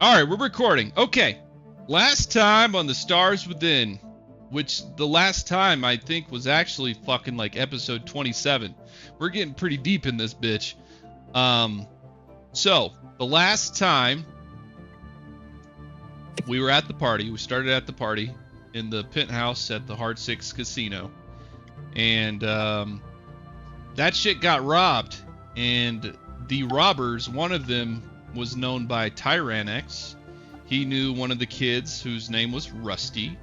All right, we're recording. Okay. Last time on The Stars Within, which the last time I think was actually fucking like episode 27. We're getting pretty deep in this bitch. So the last time we were at the party, we started at the party in the penthouse at the Hard Six Casino. And that shit got robbed. And the robbers, one of them was known by Tyrannex. He knew one of the kids whose name was Rusty.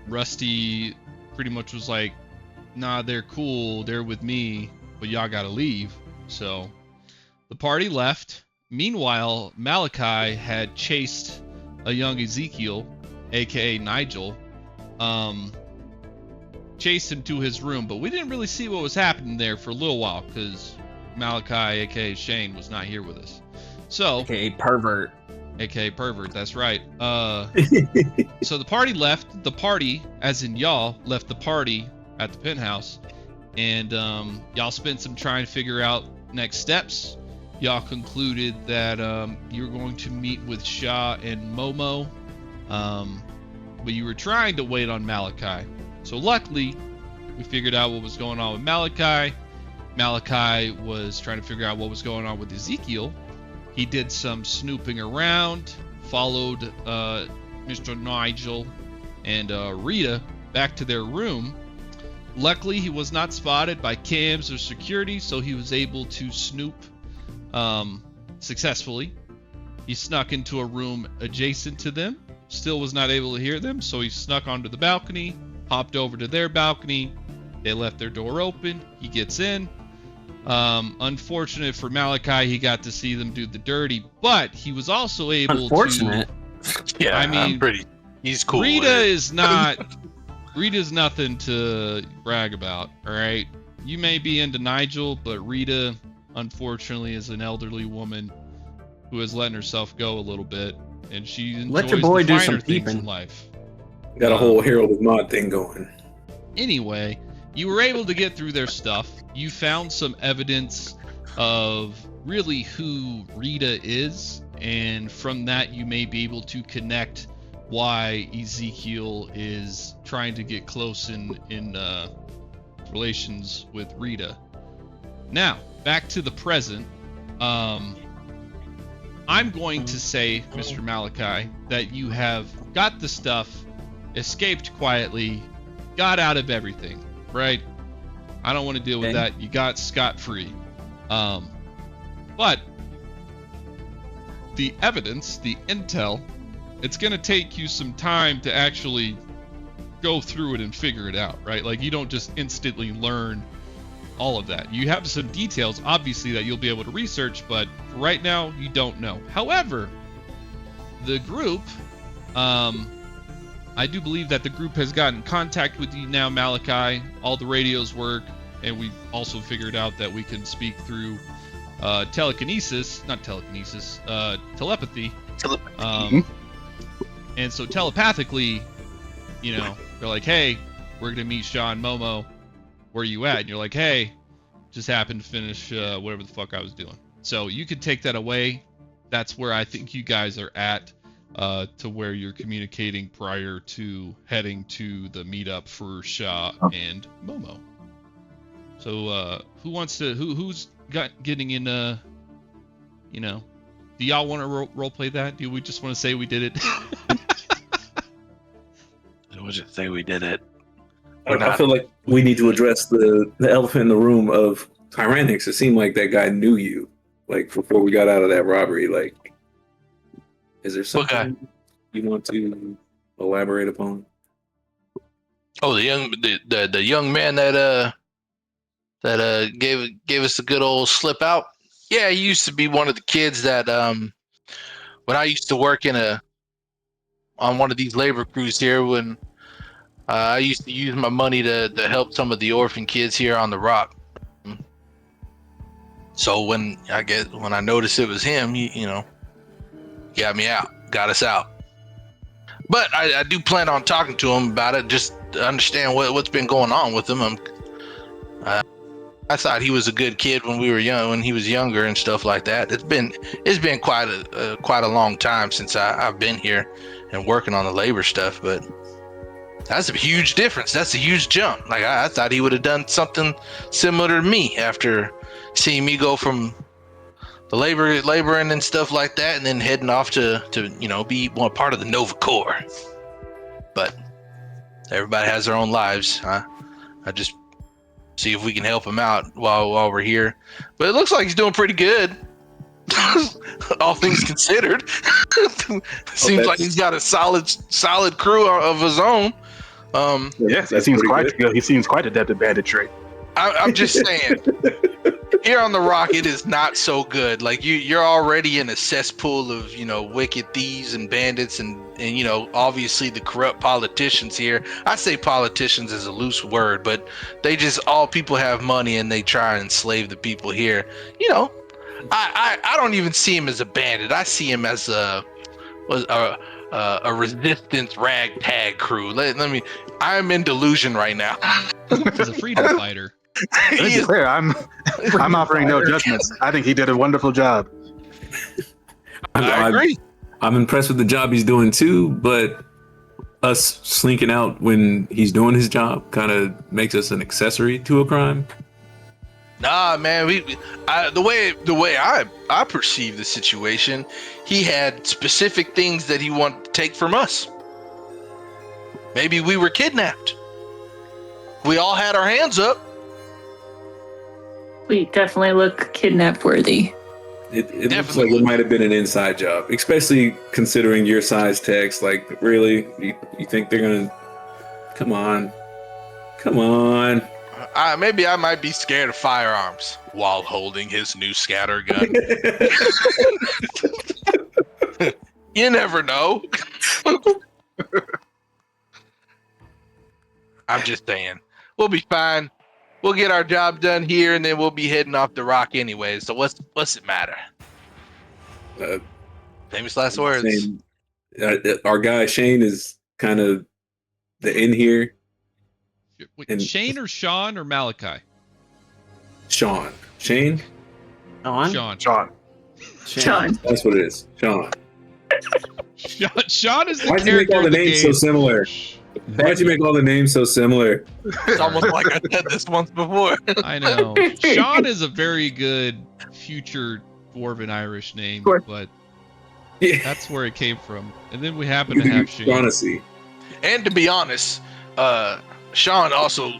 Rusty pretty much was like, nah, they're cool, they're with me, but y'all gotta leave. So the party left. Meanwhile, Malachi had chased a young Ezekiel, aka Nigel, chased him to his room, but we didn't really see what was happening there for a little while because Malachi, aka Shane, was not here with us. So, aka pervert, that's right. So the party left. The party, as in y'all, left the party at the penthouse, and y'all spent some trying to figure out next steps. Y'all concluded that you were going to meet with Shah and Momo, but you were trying to wait on Malachi. So luckily, we figured out what was going on with Malachi. Malachi was trying to figure out what was going on with Ezekiel. He did some snooping around, followed Mr. Nigel and Rita back to their room. Luckily, he was not spotted by cams or security, so he was able to snoop successfully. He snuck into a room adjacent to them, still was not able to hear them, so he snuck onto the balcony, hopped over to their balcony. They left their door open. He gets in. Unfortunate for Malachi, he got to see them do the dirty, but he was also able unfortunate. to. Yeah, I mean, he's cool. Rita is not. Rita's nothing to brag about. All right, you may be into Nigel, but Rita, unfortunately, is an elderly woman who has letting herself go a little bit, and she enjoys Let your boy the do finer some things peeping. in life. Got a whole Harold of Mod thing going. Anyway, you were able to get through their stuff. You found some evidence of really who Rita is, and from that you may be able to connect why Ezekiel is trying to get close in relations with Rita. Now, back to the present. I'm going to say, Mr. Malachi, that you have got the stuff, escaped quietly, got out of everything, right? I don't want to deal with that. You got scot-free. But the evidence, the intel, it's going to take you some time to actually go through it and figure it out, right? Like, you don't just instantly learn all of that. You have some details, obviously, that you'll be able to research, but right now, you don't know. However, the group, I do believe that the group has gotten in with you now, Malachi. All the radios work, and we also figured out that we can speak through telepathy. And so telepathically, you know, they're like, hey, we're going to meet Shah and Momo. Where you at? And you're like, hey, just happened to finish whatever the fuck I was doing. So you could take that away. That's where I think you guys are at. To where you're communicating prior to heading to the meetup for Shah and Momo. So who's getting in you know, do y'all want to role play that? Do we just want to say we did it? We'll just say we did it. I feel like we need to address the elephant in the room of Tyrannex. It seemed like that guy knew you, like, before we got out of that robbery. Like, is there something you want to elaborate upon? Oh, the young man that gave us a good old slip out. Yeah, he used to be one of the kids that when I used to work on one of these labor crews here, when I used to use my money to help some of the orphan kids here on the rock. So when I noticed it was him, he got me out, got us out. But I do plan on talking to him about it, just to understand what's been going on with him. I I thought he was a good kid when we were young, when he was younger and stuff like that. It's been quite a long time since I've been here and working on the labor stuff, but that's a huge difference. That's a huge jump. Like I thought he would have done something similar to me after seeing me go from the laboring and stuff like that, and then heading off to be one part of the Nova Corps. But everybody has their own lives. I just see if we can help him out while we're here. But it looks like he's doing pretty good, all things considered. Seems like he's got a solid crew of his own. Yes, that seems quite good. He seems quite adept at banditry. I'm just saying, here on the Rock, it is not so good. Like you're already in a cesspool of wicked thieves and bandits, and obviously the corrupt politicians here. I say politicians is a loose word, but they just all people have money and they try and enslave the people here. I don't even see him as a bandit. I see him as a resistance ragtag crew. I'm in delusion right now. He's a freedom fighter. To be clear, I'm offering no judgments. I think he did a wonderful job. I agree. I'm impressed with the job he's doing too, but us slinking out when he's doing his job kind of makes us an accessory to a crime. Nah, man. The way I perceive the situation, he had specific things that he wanted to take from us. Maybe we were kidnapped. We all had our hands up. We definitely look kidnap worthy. It looks like it might have been an inside job, especially considering your size text. Like, really? You think they're going to... Come on. Maybe I might be scared of firearms while holding his new scatter gun. You never know. I'm just saying. We'll be fine. We'll get our job done here, and then we'll be heading off the Rock anyway. So what's it matter? Famous last words. Our guy Shane is kind of the in here. Wait, Shane or Sean or Malachi? Sean. Shane? Sean. That's what it is. Sean. Sean is the Why'd you make all the names so similar? Why'd you make all the names so similar? It's almost like I said this once before. I know. Sean is a very good future Dwarven Irish name, but that's where it came from. And then we happen to have Shane. Honestly. And to be honest, Sean also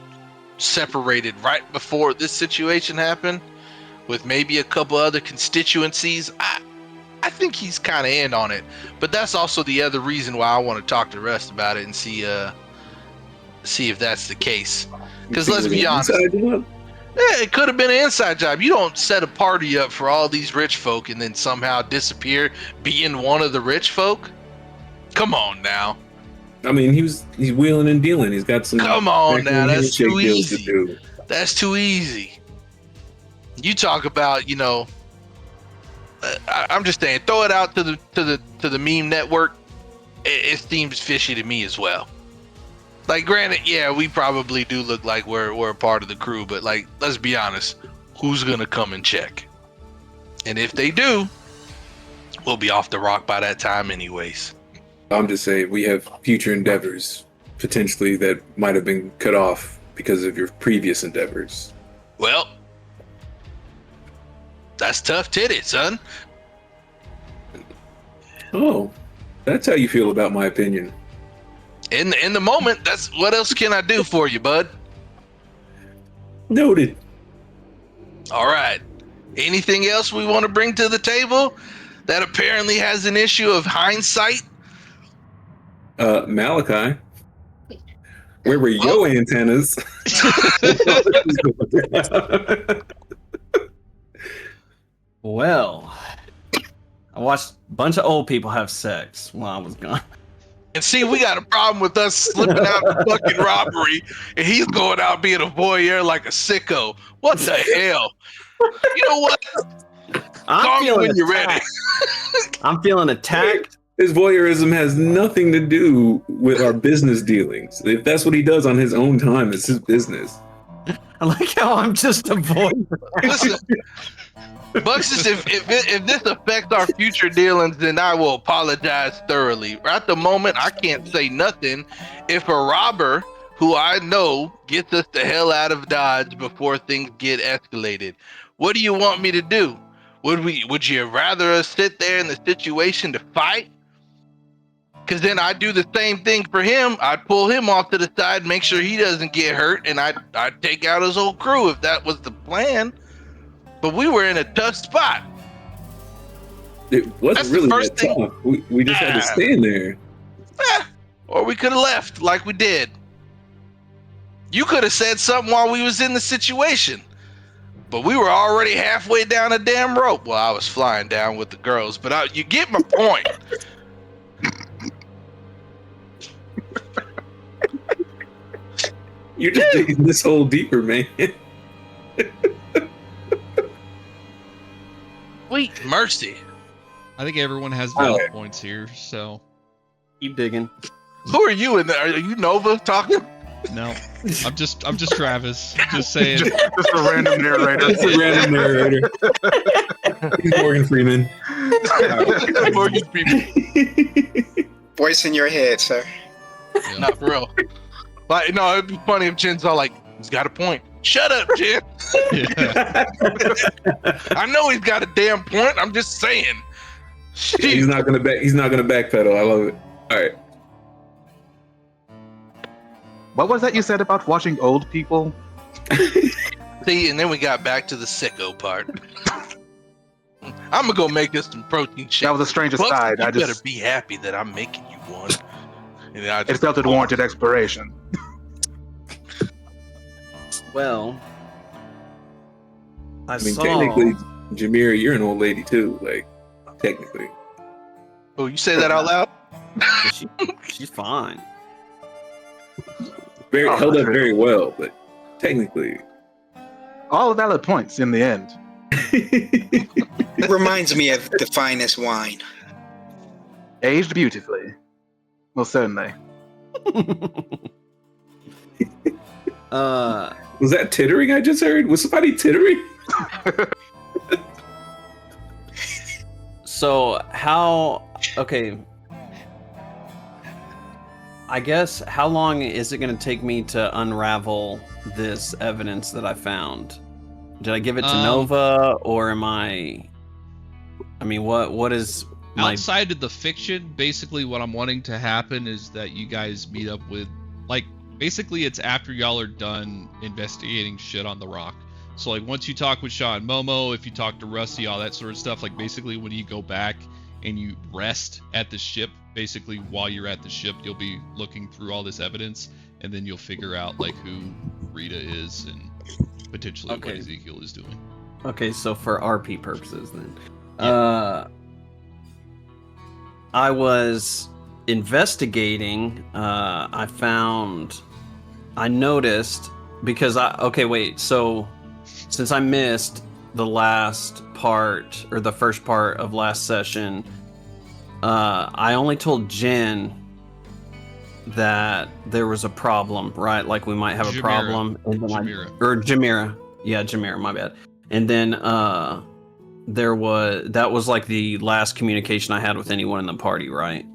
separated right before this situation happened with maybe a couple other constituencies. I think he's kind of in on it, but that's also the other reason why I want to talk to Rust about it and see if that's the case. Because let's be honest, it could have been an inside job. You don't set a party up for all these rich folk and then somehow disappear being one of the rich folk. Come on now. I mean, he's wheeling and dealing. He's got some. Come on now, that's too easy. That's too easy. You talk about, I'm just saying, throw it out to the meme network. It seems fishy to me as well. Like, granted, yeah, we probably do look like we're a part of the crew, but like, let's be honest, who's gonna come and check? And if they do, we'll be off the Rock by that time, anyways. I'm just saying, we have future endeavors potentially that might have been cut off because of your previous endeavors. Well, that's tough titty, son. Oh, that's how you feel about my opinion. In the moment, that's what else can I do for you, bud? Noted. All right. Anything else we want to bring to the table that apparently has an issue of hindsight? Malachi, where were your antennas? Well, I watched a bunch of old people have sex while I was gone. And see, we got a problem with us slipping out of fucking robbery, and he's going out being a voyeur like a sicko. What the hell? You know what? I'm feeling when you're ready. I'm feeling attacked. His voyeurism has nothing to do with our business dealings. If that's what he does on his own time, it's his business. I like how I'm just avoiding. Listen, Buxus, if this affects our future dealings, then I will apologize thoroughly. At the moment, I can't say nothing. If a robber who I know gets us the hell out of Dodge before things get escalated, what do you want me to do? Would you rather us sit there in the situation to fight? Because then I'd do the same thing for him. I'd pull him off to the side, make sure he doesn't get hurt, and I'd take out his whole crew if that was the plan. But we were in a tough spot. It wasn't That's the really first that tough. We just had to stand there. Or we could have left like we did. You could have said something while we was in the situation. But we were already halfway down a damn rope. Well, I was flying down with the girls, but you get my point. You're just digging this hole deeper, man. Sweet mercy. I think everyone has valid points here, so Keep digging. Who are you in there? Are you Nova talking? no. I'm just Travis. Just saying. Just a random narrator. That's a random narrator. He's Morgan Freeman. Morgan Freeman. Voice in your head, sir. Yeah. Not for real. Like, no, it'd be funny if Jen's all like, he's got a point. Shut up, Jen. Yeah. I know he's got a damn point. I'm just saying. He's not gonna backpedal. I love it. All right. What was that you said about watching old people? See, and then we got back to the sicko part. I'm gonna go make us some protein shake. That was the strangest Buck, side. you I better just be happy that I'm making you one. And I it just, felt it warranted exploration. Well, I I mean, saw. technically, Jameer, you're an old lady too. Like, technically. Oh, you say that out loud? She's fine. Held up very well, but technically. All valid points in the end. It reminds me of the finest wine. Aged beautifully. Well, certainly. Was that tittering I just heard? Was somebody tittering? So how? Okay. I guess how long is it going to take me to unravel this evidence that I found? Did I give it to Nova, or am I? I mean, what is my? Outside of the fiction, basically what I'm wanting to happen is that you guys meet up with, like, basically it's after y'all are done investigating shit on the rock. So, like, once you talk with Shaw and Momo, if you talk to Rusty, all that sort of stuff, like, basically when you go back and you rest at the ship, basically while you're at the ship, you'll be looking through all this evidence, and then you'll figure out, like, who Rita is and potentially what Ezekiel is doing. Okay, so for RP purposes then. Yeah. I was investigating, I noticed, because so since I missed the last part, or the first part of last session, I only told Jen that there was a problem, right? Like we might have a problem. And then Jamira. Yeah, Jamira, my bad. And then that was like the last communication I had with anyone in the party, right?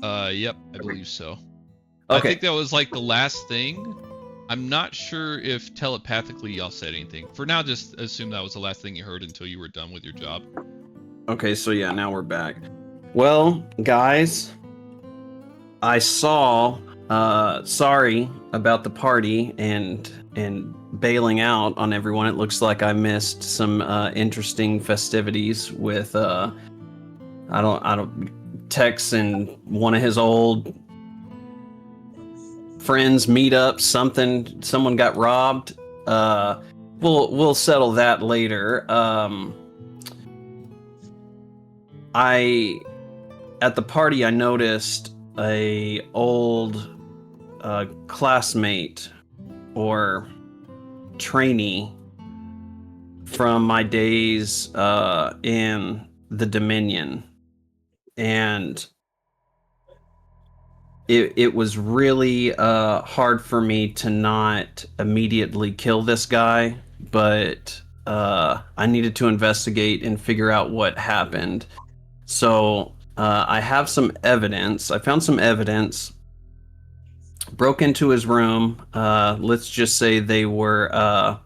Yep, I believe so. Okay. I think that was like the last thing. I'm not sure if telepathically y'all said anything. For now, just assume that was the last thing you heard until you were done with your job. Okay, so yeah, now we're back. Well, guys, I saw, sorry about the party and bailing out on everyone. It looks like I missed some interesting festivities with Tex and one of his old friends meet up. Someone got robbed. We'll settle that later. At the party, I noticed a old classmate or trainee from my days in the Dominion, and it was really hard for me to not immediately kill this guy, but I needed to investigate and figure out what happened. So I have some evidence. I found some evidence. Broke into his room. Let's just say they were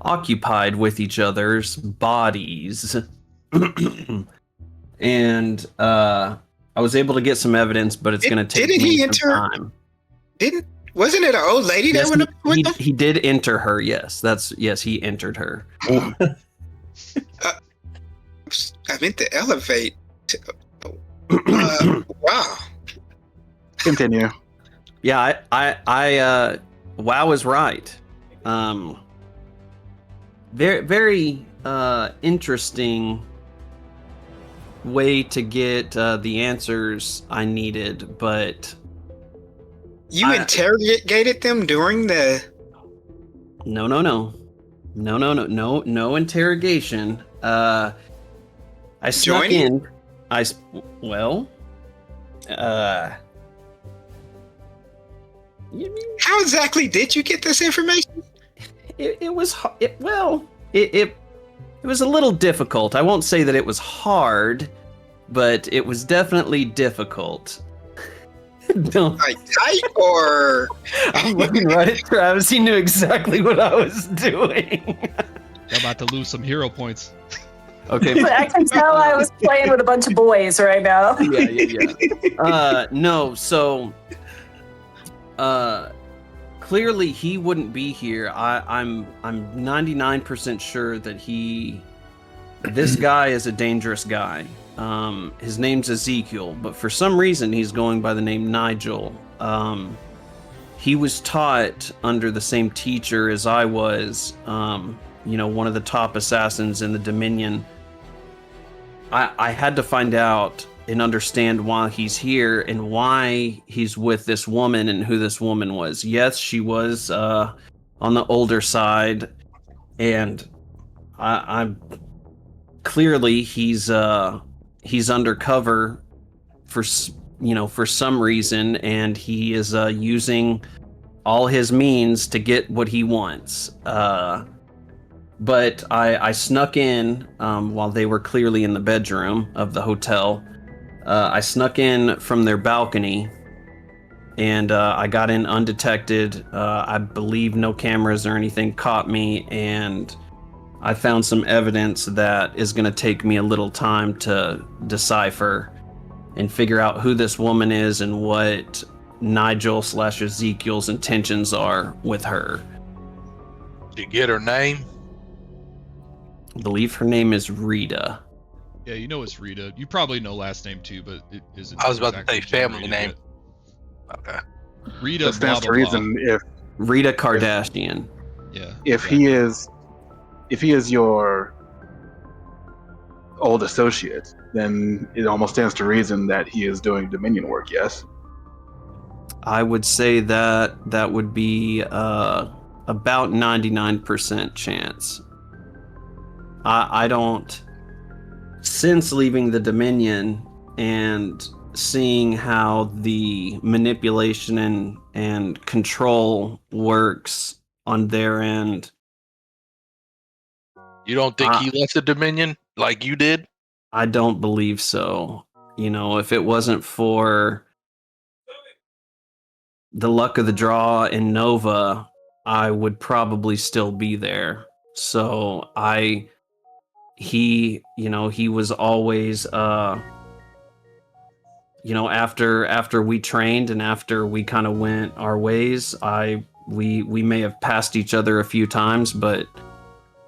occupied with each other's bodies. And I was able to get some evidence, but it's going to take Didn't me he some enter? time. Wasn't it an old lady that Yes, went up with him? he did enter her. Yes, he entered her. I meant to elevate. Wow. Continue. Yeah, I WoW is right. Very, very interesting way to get the answers I needed, but You interrogated them during the. no interrogation. I snuck Joining? in. How exactly did you get this information? It was a little difficult. I won't say that it was hard, but it was definitely difficult. Don't. Like tight or? I'm looking right at Travis. He knew exactly what I was doing. I'm about to lose some hero points. Okay. But I can tell I was playing with a bunch of boys right now. Yeah. No, so clearly he wouldn't be here. I'm 99% sure that this guy is a dangerous guy. His name's Ezekiel, but for some reason he's going by the name Nigel. He was taught under the same teacher as I was, one of the top assassins in the Dominion. I had to find out and understand why he's here and why he's with this woman and who this woman was. Yes, she was on the older side, and I'm clearly he's undercover for some reason, and he is using all his means to get what he wants. But I snuck in while they were clearly in the bedroom of the hotel. I snuck in from their balcony, and I got in undetected. I believe no cameras or anything caught me, and I found some evidence that is going to take me a little time to decipher and figure out who this woman is and what Nigel/Ezekiel's intentions are with her. Did you get her name? I believe her name is Rita. Yeah, you know it's Rita. You probably know last name too, but it isn't. I was about to exactly say family Rita, name. but Okay. Rita, That blah, stands blah, to reason Rita Kardashian. Yeah. if he is your old associate, then it almost stands to reason that he is doing Dominion work. Yes. I would say that would be about 99% chance. I don't. Since leaving the Dominion and seeing how the manipulation and control works on their end. You don't think he left the Dominion like you did? I don't believe so. If it wasn't for the luck of the draw in Nova, I would probably still be there. So he was always after we trained and after we kind of went our ways, we may have passed each other a few times, but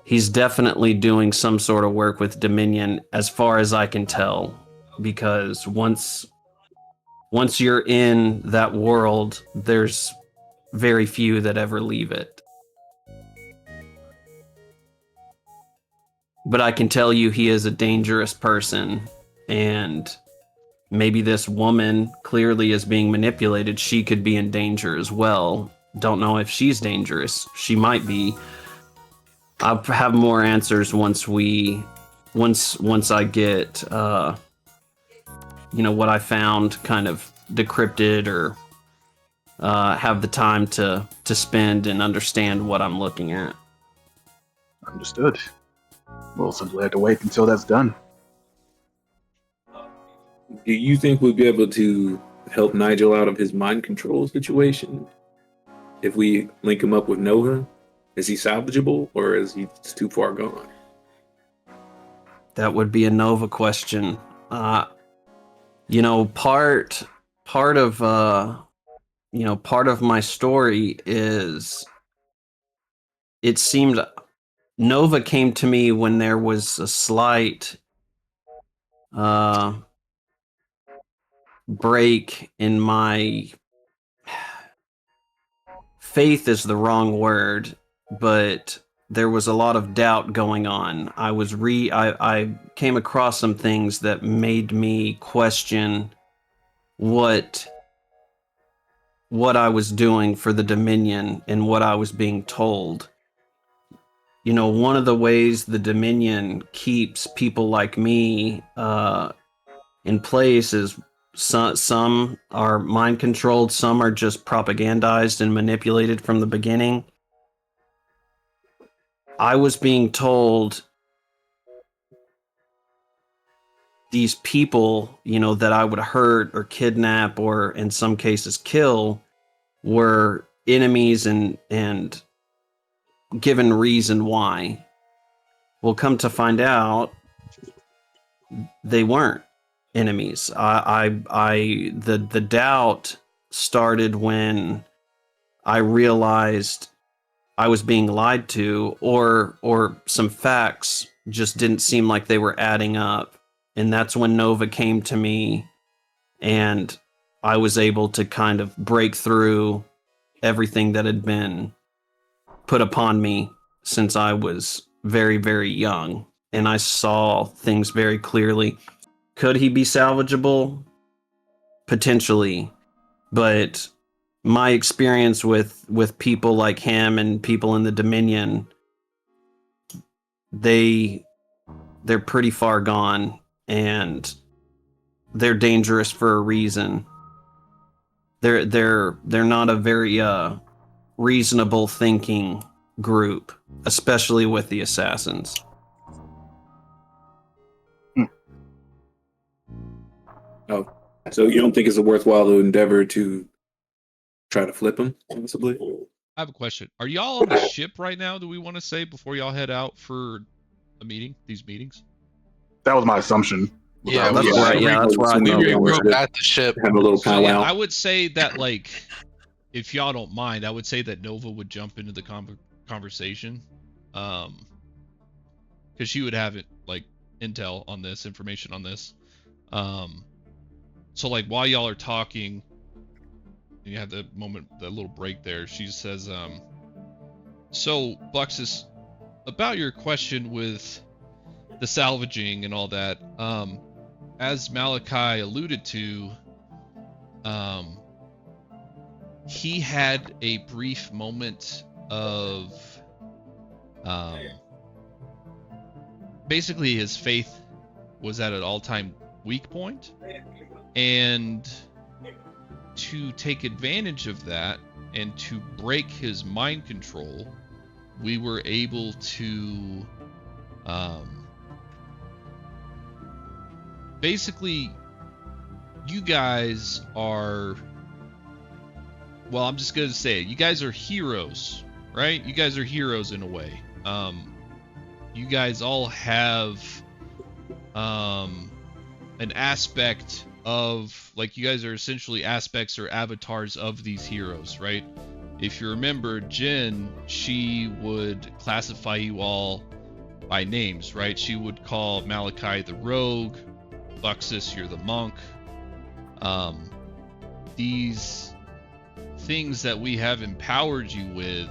he's definitely doing some sort of work with Dominion as far as I can tell, because once you're in that world, there's very few that ever leave it. But I can tell you he is a dangerous person, and maybe this woman clearly is being manipulated. She could be in danger as well. Don't know if she's dangerous. She might be. I'll have more answers once I get what I found kind of decrypted or have the time to spend and understand what I'm looking at. Understood. We'll simply have to wait until that's done. Do you think we'll be able to help Nigel out of his mind control situation if we link him up with Nova? Is he salvageable, or is he too far gone? That would be a Nova question. You know, part of my story is it seemed Nova came to me when there was a slight break in my faith is the wrong word, but there was a lot of doubt going on. I came across some things that made me question what I was doing for the Dominion and what I was being told. You know, one of the ways the Dominion keeps people like me in place is some are mind controlled, some are just propagandized and manipulated from the beginning. I was being told these people, you know, that I would hurt or kidnap or in some cases kill were enemies and given reason why. Well, come to find out, they weren't enemies. The doubt started when I realized I was being lied to, or some facts just didn't seem like they were adding up. And that's when Nova came to me, and I was able to kind of break through everything that had been put upon me since I was very, very young. And I saw things very clearly. Could he be salvageable? Potentially. But my experience with people like him and people in the Dominion, they're pretty far gone, and they're dangerous for a reason. They're not a very reasonable thinking group, especially with the assassins. Oh, so you don't think it's a worthwhile endeavor to try to flip him, possibly? I have a question. Are y'all on the ship right now, do we want to say, before y'all head out for a meeting, these meetings? That was my assumption. Yeah, That's right. Yeah, that's where I we thought were at the ship. Have a little So, powwow. yeah, I would say that, like, if y'all don't mind, I would say that Nova would jump into the conversation, because she would have it, like, intel on this, information on this. So, like, while y'all are talking, and you have the moment, that little break there, she says, so, Buxus, about your question with the salvaging and all that, as Malachi alluded to, he had a brief moment of, basically his faith was at an all-time weak point, and to take advantage of that and to break his mind control, we were able to basically, you guys are, well, I'm just gonna say it, you guys are heroes, right? You guys are heroes in a way. You guys all have an aspect of, like, you guys are essentially aspects or avatars of these heroes, right? If you remember, Jen, she would classify you all by names, right? She would call Malachi the rogue, Buxus, you're the monk. These things that we have empowered you with,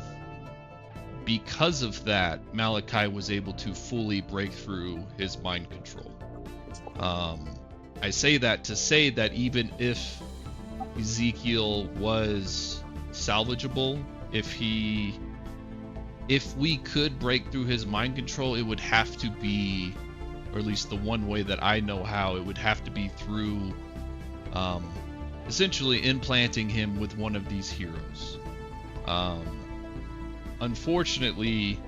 because of that, Malachi was able to fully break through his mind control. I say that to say that even if Ezekiel was salvageable, if we could break through his mind control, it would have to be, or at least the one way that I know how, it would have to be through essentially implanting him with one of these heroes. Unfortunately,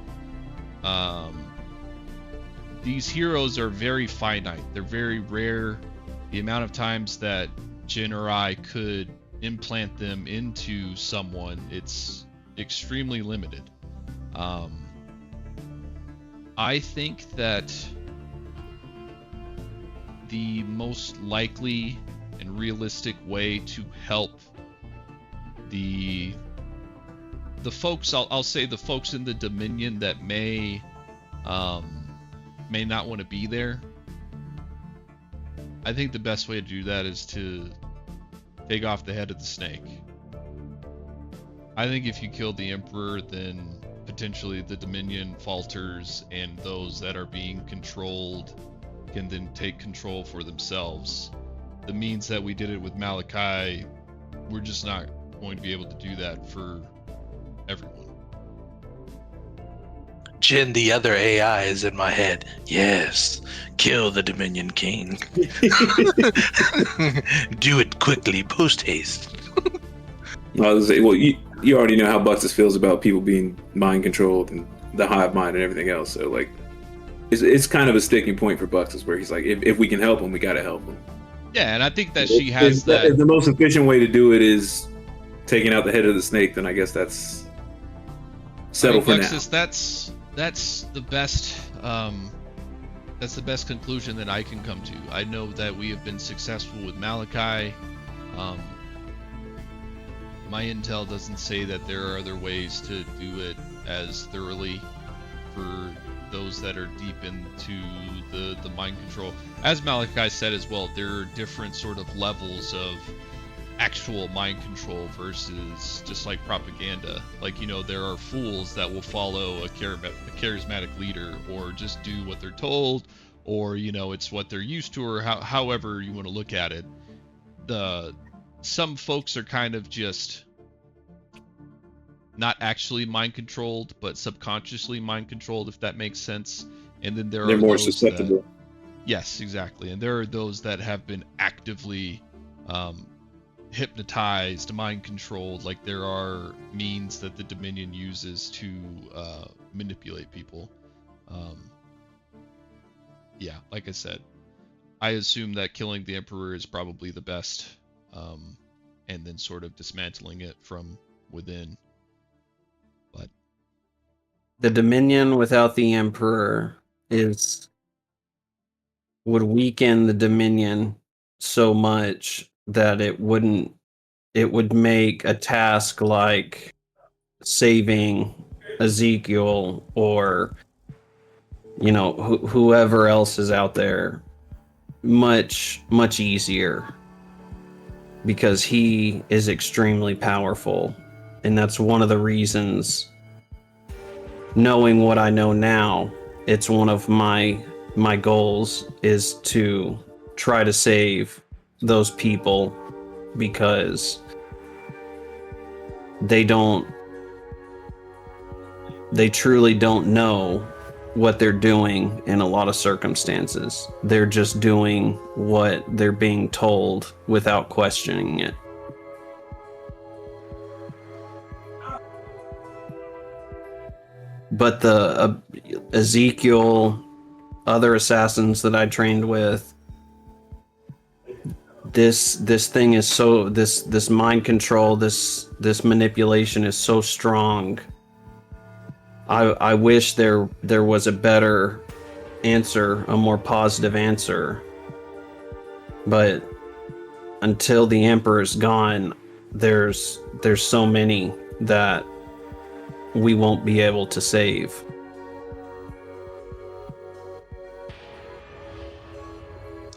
these heroes are very finite. They're very rare. The amount of times that Jin or I could implant them into someone, it's extremely limited. I think that the most likely and realistic way to help the folks, I'll say the folks in the Dominion that may not want to be there, I think the best way to do that is to take off the head of the snake. I think if you kill the Emperor, then potentially the Dominion falters, and those that are being controlled can then take control for themselves. The means that we did it with Malachi, we're just not going to be able to do that for everyone. Jin, the other AI, is in my head. Yes, kill the Dominion King. Do it quickly, post haste. I was say, well, you already know how Buxus feels about people being mind controlled and the hive mind and everything else. So like, it's kind of a sticking point for Buxus, where he's like, if we can help him, we got to help him. Yeah, and I think that she has that. If the most efficient way to do it is taking out the head of the snake, then I guess that's settle for Buxus, now. That's the best. That's the best conclusion that I can come to. I know that we have been successful with Malachi. My intel doesn't say that there are other ways to do it as thoroughly for those that are deep into the mind control. As Malachi said as well, there are different sort of levels of actual mind control versus just like propaganda. Like, you know, there are fools that will follow a charismatic leader, or just do what they're told, or, you know, it's what they're used to, or however you want to look at it. Some folks are kind of just not actually mind controlled, but subconsciously mind controlled, if that makes sense. And then they're more susceptible. Yes, exactly. And there are those that have been actively hypnotized, mind controlled. Like, there are means that the Dominion uses to manipulate people. Yeah, like I said, I assume that killing the Emperor is probably the best, and then sort of dismantling it from within. But the Dominion without the Emperor would weaken the Dominion so much that it would make a task like saving Ezekiel, or, you know, whoever else is out there, much easier, because he is extremely powerful. And that's one of the reasons, knowing what I know now, it's one of my goals is to try to save those people, because they truly don't know what they're doing in a lot of circumstances. They're just doing what they're being told without questioning it. But the Ezekiel, other assassins that I trained with, this thing is so, this mind control, this manipulation is so strong. I wish there was a better answer, a more positive answer. But until the Emperor's gone, there's so many that we won't be able to save.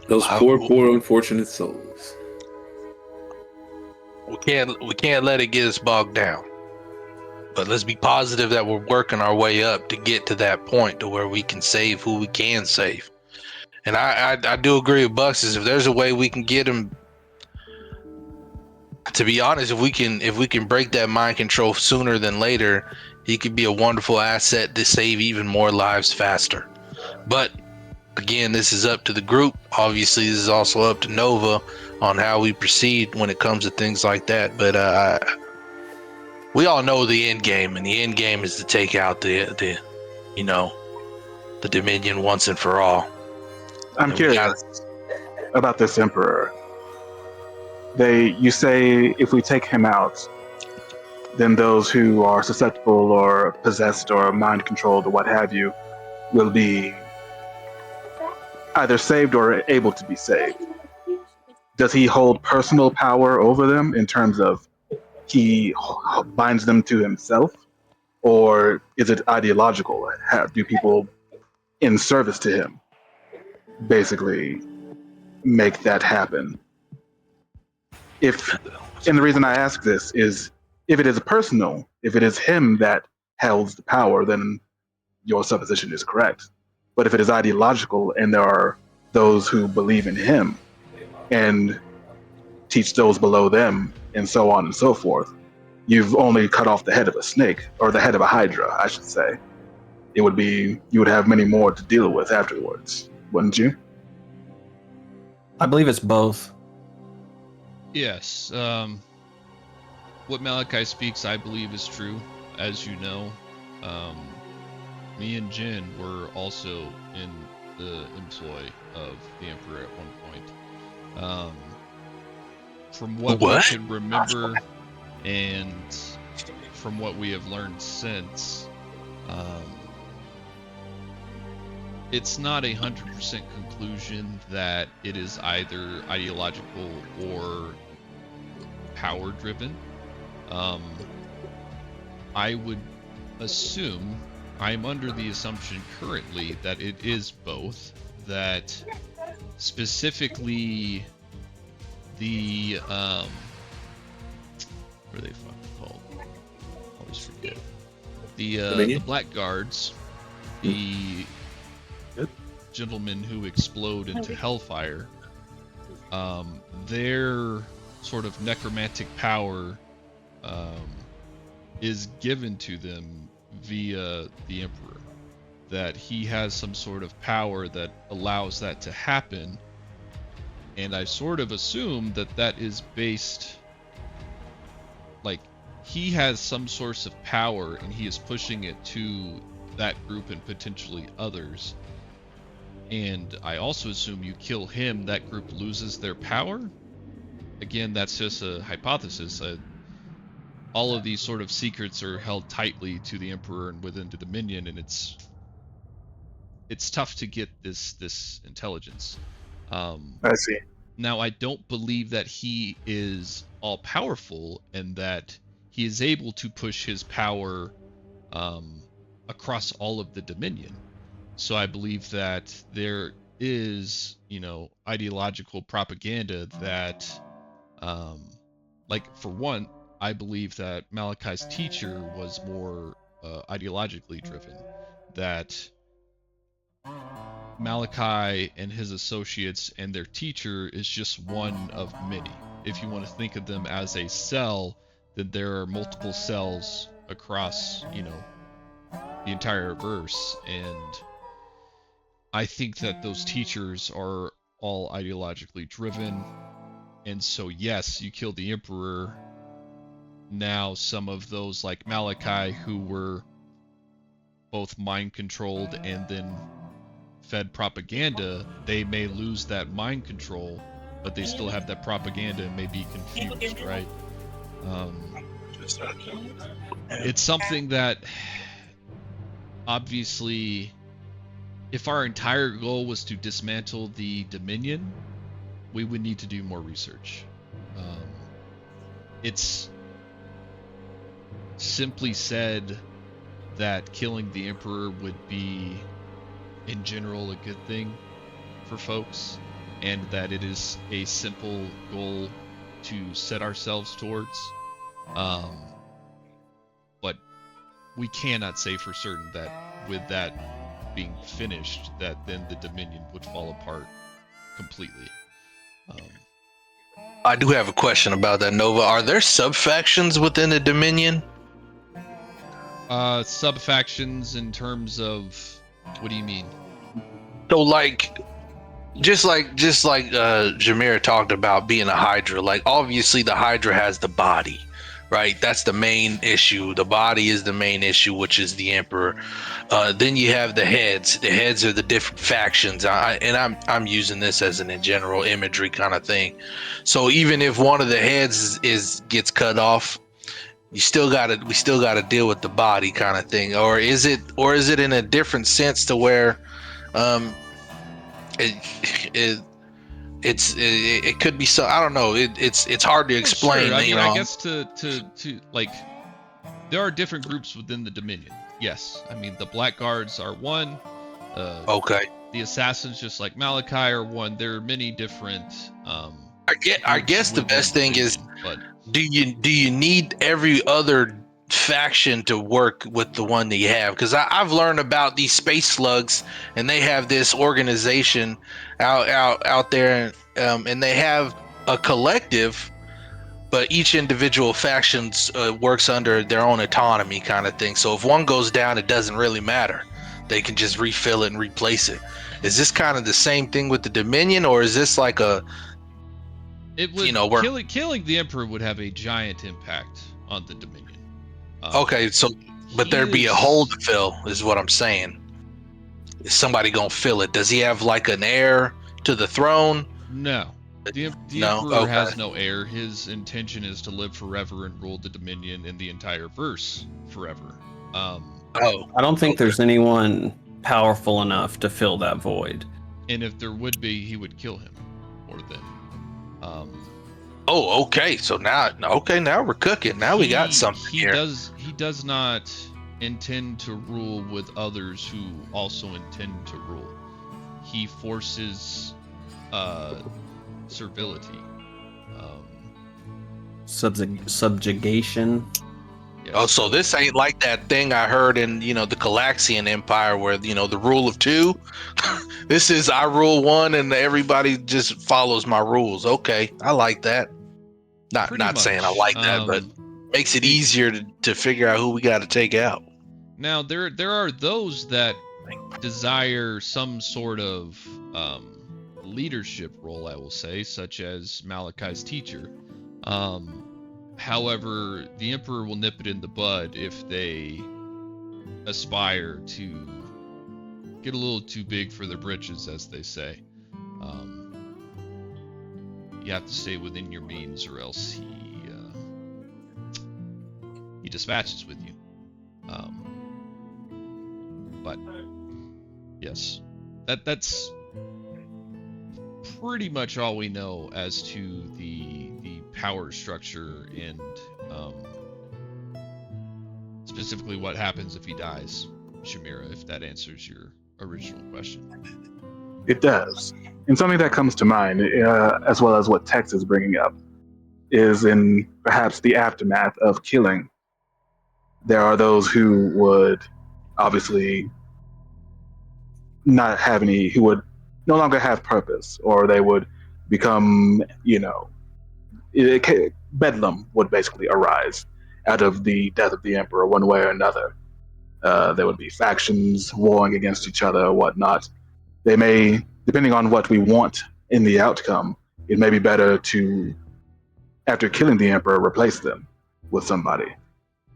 Those poor unfortunate souls. We can't let it get us bogged down. But let's be positive that we're working our way up to get to that point to where we can save who we can save. And I do agree with Buxus. If there's a way we can get him, to be honest, if we can break that mind control sooner than later, he could be a wonderful asset to save even more lives faster. But again, this is up to the group. Obviously, this is also up to Nova on how we proceed when it comes to things like that. But we all know the end game, and the end game is to take out the Dominion once and for all. I'm curious about this Emperor. You say if we take him out, then those who are susceptible or possessed or mind controlled or what have you will be either saved or able to be saved. Does he hold personal power over them in terms of he binds them to himself? Or is it ideological? Do people in service to him basically make that happen? And the reason I ask this is, if it is personal, if it is him that holds the power, then your supposition is correct. But if it is ideological and there are those who believe in him and teach those below them and so on and so forth, you've only cut off the head of a snake, or the head of a hydra, I should say. You would have many more to deal with afterwards, wouldn't you? I believe it's both. Yes. What Malachi speaks, I believe, is true. As you know, me and Jin were also in the employ of the Emperor at one point. From what we can remember, and from what we have learned since, it's not 100% conclusion that it is either ideological or power driven. I would assume, I'm under the assumption currently that it is both, that specifically the what are they fucking called? Always forget. The Blackguards, the gentlemen who explode into hellfire, their sort of necromantic power is given to them via the Emperor. That he has some sort of power that allows that to happen, and I sort of assume that that is based, like, he has some source of power and he is pushing it to that group and potentially others. And I also assume you kill him, that group loses their power. Again, that's just a hypothesis. All of these sort of secrets are held tightly to the Emperor and within the Dominion, and it's tough to get this intelligence. I see. Now, I don't believe that he is all powerful and that he is able to push his power across all of the Dominion. So I believe that there is, ideological propaganda that, like, for one, I believe that Malachi's teacher was more ideologically driven. That Malachi and his associates and their teacher is just one of many. If you want to think of them as a cell, then there are multiple cells across, the entire verse. And I think that those teachers are all ideologically driven. And so, yes, you kill the Emperor. Now some of those, like Malachi, who were both mind controlled and then fed propaganda, they may lose that mind control, but they still have that propaganda and may be confused, right? It's something that, obviously, if our entire goal was to dismantle the Dominion, we would need to do more research. It's simply said that killing the Emperor would be, in general, a good thing for folks, and that it is a simple goal to set ourselves towards. But we cannot say for certain that with that being finished, that then the Dominion would fall apart completely. I do have a question about that, Nova. Are there sub-factions within the Dominion? Sub-factions in terms of, what do you mean? So like Jameer talked about being a Hydra, like obviously the Hydra has the body, right? That's the main issue. The body is the main issue, which is the Emperor. Then you have the heads. The heads are the different factions. I'm using this as in general imagery kind of thing. So even if one of the heads gets cut off, we still gotta deal with the body kind of thing. Or is it in a different sense to where it could be so, I don't know. It's hard to explain. Sure. I you mean, know? I guess to like, there are different groups within the Dominion. Yes, I mean the Blackguards are one. Okay. The Assassins, just like Malachi, are one. There are many different. I guess the best thing is, but do you need every other faction to work with the one that you have? Because I've learned about these space slugs, and they have this organization out there, and they have a collective, but each individual factions works under their own autonomy kind of thing. So if one goes down, it doesn't really matter. They can just refill it and replace it. Is this kind of the same thing with the Dominion, or is this like a, it would, you know, killing the Emperor would have a giant impact on the Dominion. Okay, so but there'd be a hole to fill, is what I'm saying. Is somebody gonna fill it? Does he have like an heir to the throne? No. The Emperor has no heir. His intention is to live forever and rule the Dominion in the entire verse forever. I don't think there's anyone powerful enough to fill that void. And if there would be, he would kill him or them. Okay. So now we're cooking. Now we got something here. He does not intend to rule with others who also intend to rule. He forces servility. Subjugation. Yeah. So this ain't like that thing I heard in, the Galaxian Empire where, the rule of two. This is I rule one and everybody just follows my rules. Okay, I like that. Not saying I like that, but makes it easier to figure out who we got to take out. Now there are those that desire some sort of leadership role, I will say, such as Malachi's teacher. However, the Emperor will nip it in the bud if they aspire to get a little too big for their britches, as they say. You have to stay within your means, or else he dispatches with you. But yes, that's pretty much all we know as to the power structure and specifically what happens if he dies, Shamira, if that answers your original question. It does. And something that comes to mind, as well as what Tex is bringing up, is in perhaps the aftermath of killing. There are those who would obviously not have any, who would no longer have purpose, or they would become, bedlam would basically arise out of the death of the Emperor one way or another. There would be factions warring against each other or whatnot. They may, depending on what we want in the outcome, it may be better to, after killing the Emperor, replace them with somebody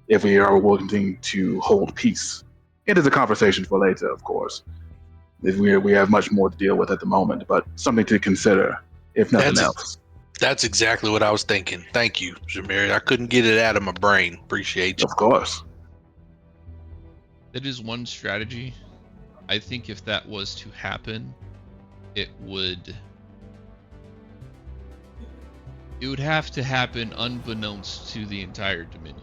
if we are wanting to hold peace. It is a conversation for later, of course. We have much more to deal with at the moment, but something to consider, if nothing else. That's exactly what I was thinking. Thank you, Jameer. I couldn't get it out of my brain. Appreciate you. Of course. It is one strategy. I think if that was to happen, it would have to happen unbeknownst to the entire Dominion.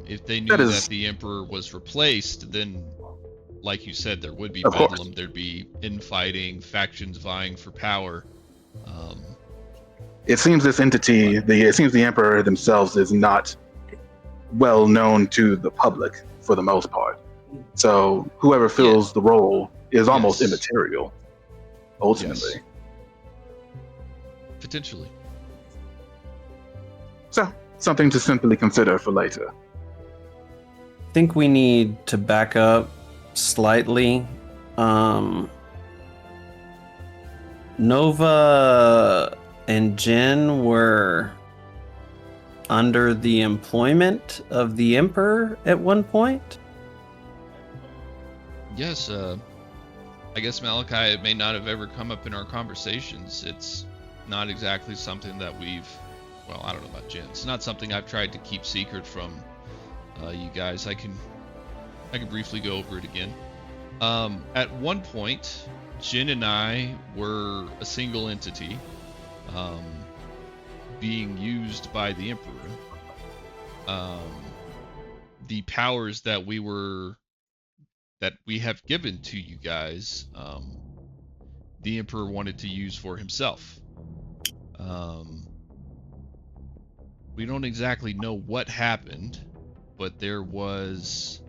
If they knew that the Emperor was replaced, then, like you said, there would be bedlam. There'd be infighting, factions vying for power. It seems this entity, it seems the Emperor themselves is not well known to the public for the most part. So whoever fills the role is almost immaterial, ultimately. Yes. Potentially. So, something to simply consider for later. I think we need to back up slightly. Nova and Jin were under the employment of the Emperor at one point? Yes, I guess Malachi, it may not have ever come up in our conversations. It's not exactly something that well, I don't know about Jin. It's not something I've tried to keep secret from you guys. I can briefly go over it again. At one point, Jin and I were a single entity, being used by the Emperor. The powers that we have given to you guys, the Emperor wanted to use for himself. We don't exactly know what happened, but there was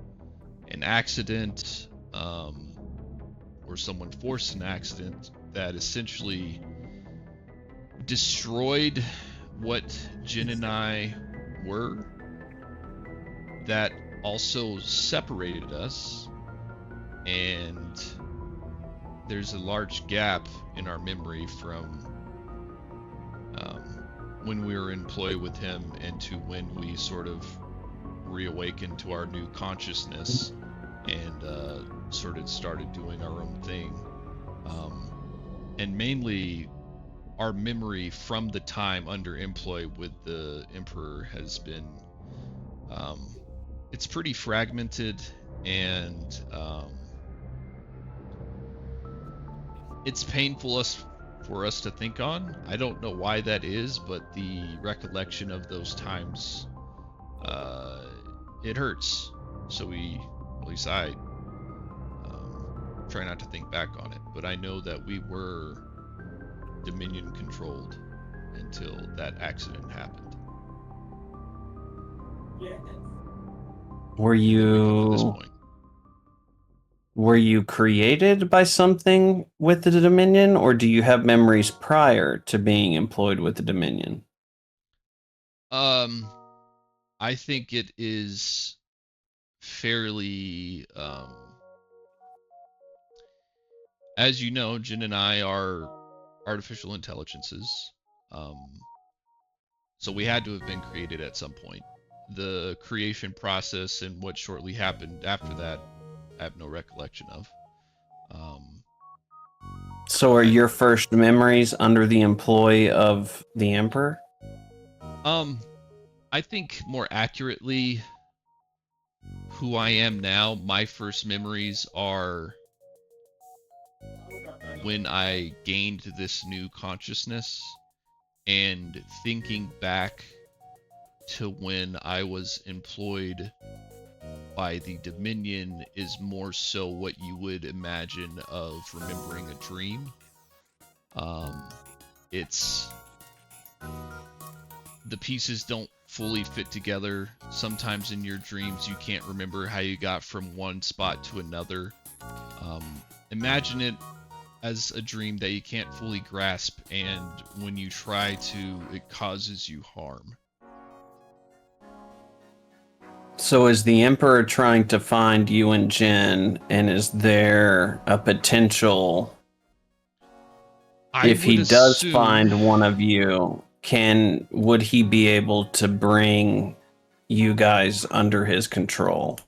an accident, or someone forced an accident that essentially destroyed what Jin and I were, that also separated us, and there's a large gap in our memory from when we were employed with him and to when we sort of reawakened to our new consciousness and sort of started doing our own thing. And mainly our memory from the time under employ with the Emperor has been it's pretty fragmented, and it's painful for us to think on. I don't know why that is, but the recollection of those times, it hurts. So at least I, try not to think back on it. But I know that we were Dominion controlled until that accident happened. Were you created by something with the Dominion, or do you have memories prior to being employed with the Dominion? I think it is fairly, as you know, Jin and I are artificial intelligences. So we had to have been created at some point. The creation process and what shortly happened after that, I have no recollection of. So are your first memories under the employ of the Emperor? I think more accurately, who I am now, my first memories are when I gained this new consciousness, and thinking back to when I was employed by the Dominion is more so what you would imagine of remembering a dream. It's the pieces don't fully fit together. Sometimes in your dreams you can't remember how you got from one spot to another. Imagine it as a dream that you can't fully grasp, and when you try to, it causes you harm. So is the Emperor trying to find you and Jin, and is there a potential, if he does find one of you, would he be able to bring you guys under his control?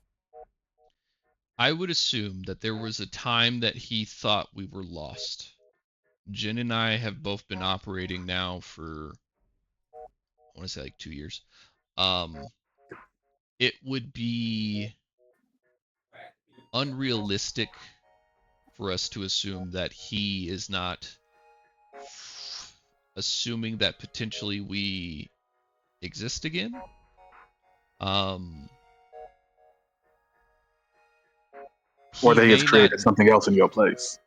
I would assume that there was a time that he thought we were lost. Jin and I have both been operating now for, I want to say like 2 years. It would be unrealistic for us to assume that he is not assuming that potentially we exist again. Or that he has created something else in your place.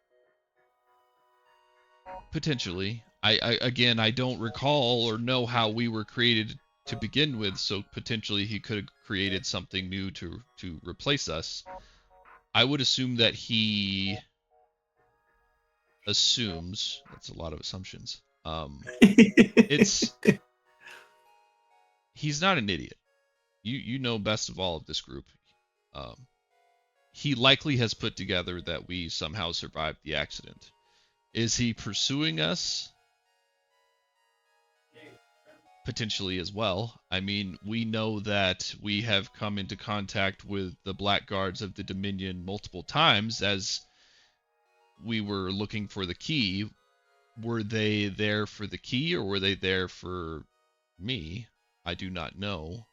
Potentially. I don't recall or know how we were created to begin with, so potentially he could have created something new to replace us. I would assume that he assumes, that's a lot of assumptions. He's not an idiot. You know best of all of this group. He likely has put together that we somehow survived the accident. Is he pursuing us? Potentially as well. I mean, we know that we have come into contact with the Blackguards of the Dominion multiple times as we were looking for the key. Were they there for the key or were they there for me? I do not know.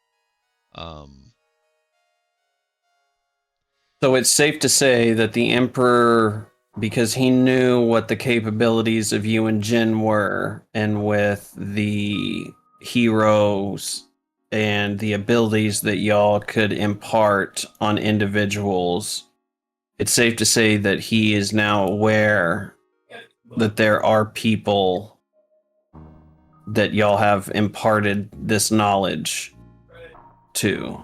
So it's safe to say that the Emperor, because he knew what the capabilities of you and Jin were, and with the heroes and the abilities that y'all could impart on individuals, it's safe to say that he is now aware that there are people that y'all have imparted this knowledge to.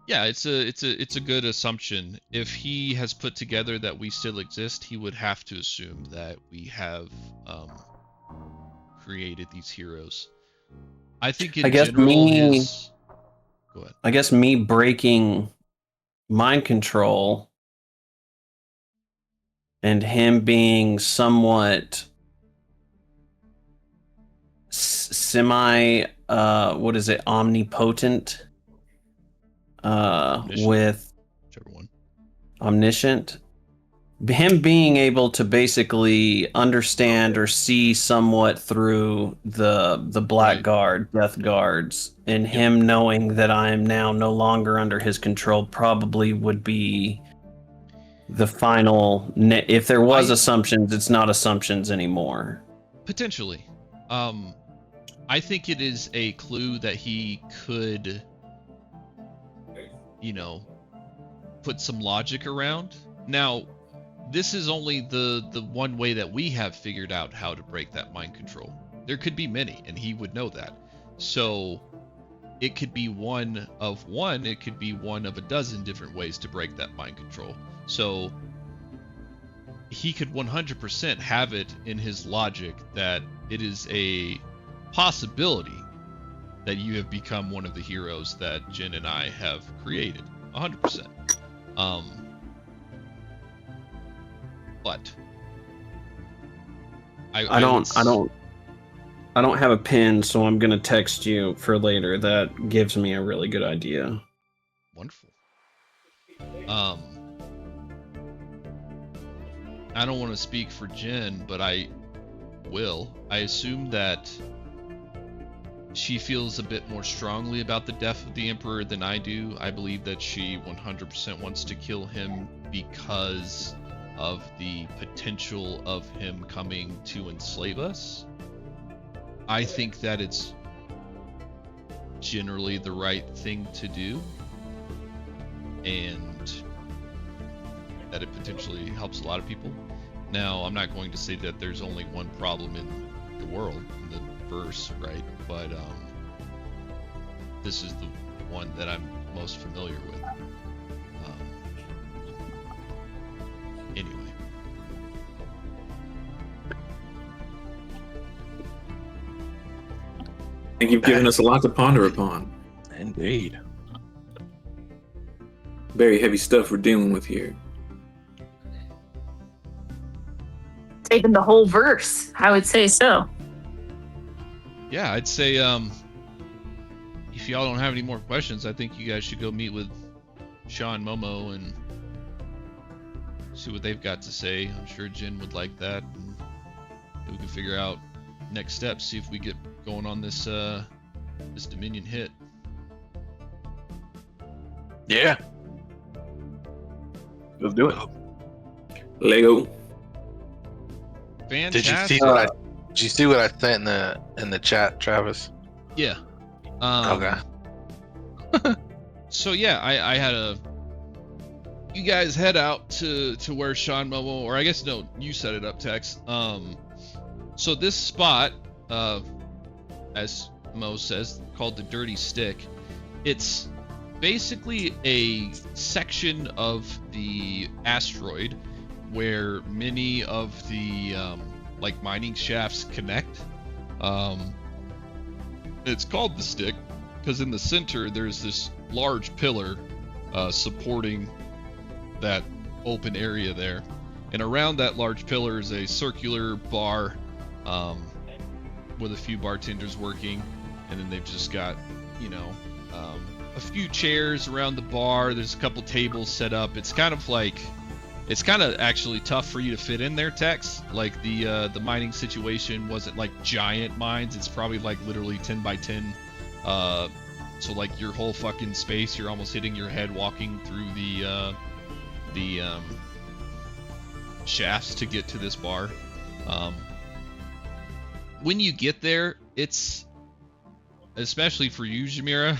Yeah, it's a good assumption. If he has put together that we still exist, he would have to assume that we have created these heroes. I think in general, go ahead. I guess me breaking mind control and him being somewhat semi omnipotent with whichever one. Omniscient, him being able to basically understand or see somewhat through the Blackguard, Death Guards, and him knowing that I am now no longer under his control probably would be the final. If there was assumptions, it's not assumptions anymore. Potentially. I think it is a clue that he could, put some logic around. Now, this is only the one way that we have figured out how to break that mind control. There could be many, and he would know that. So it could be one of one, it could be one of a dozen different ways to break that mind control. So he could 100% have it in his logic that it is a possibility that you have become one of the heroes that Jin and I have created. 100%. But I don't have a pin, so I'm gonna text you for later. That gives me a really good idea. Wonderful. I don't want to speak for Jin, but I will. I assume that she feels a bit more strongly about the death of the Emperor than I do. I believe that she 100% wants to kill him because of the potential of him coming to enslave us. I think that it's generally the right thing to do, and that it potentially helps a lot of people. Now, I'm not going to say that there's only one problem in the world, in the verse, right? But this is the one that I'm most familiar with. Anyway. I think you've given us a lot to ponder upon. Indeed. Very heavy stuff we're dealing with here. Taking the whole verse, I would say so. Yeah, I'd say if y'all don't have any more questions, I think you guys should go meet with Shaw and Momo and see what they've got to say. I'm sure Jin would like that, and we can figure out next steps. See if we get going on this this Dominion hit. Yeah. Let's do it. Lego. Fantastic. Did you see what I sent in the chat, Travis? Yeah. Okay. So yeah, I had you guys head out to where Sean Momo, or I guess no, you set it up, Tex. So this spot, as Mo says, called the Dirty Stick, it's basically a section of the asteroid where many of the like mining shafts connect. It's called the Stick because in the center there's this large pillar supporting that open area there, And around that large pillar is a circular bar with a few bartenders working. And then they've just got, a few chairs around the bar. There's a couple tables set up. It's kind of actually tough for you to fit in there, Tex. Like the mining situation wasn't like giant mines. It's probably like literally 10 by 10. So like your whole fucking space, you're almost hitting your head walking through the shafts to get to this bar. When you get there, it's, especially for you, Jamira,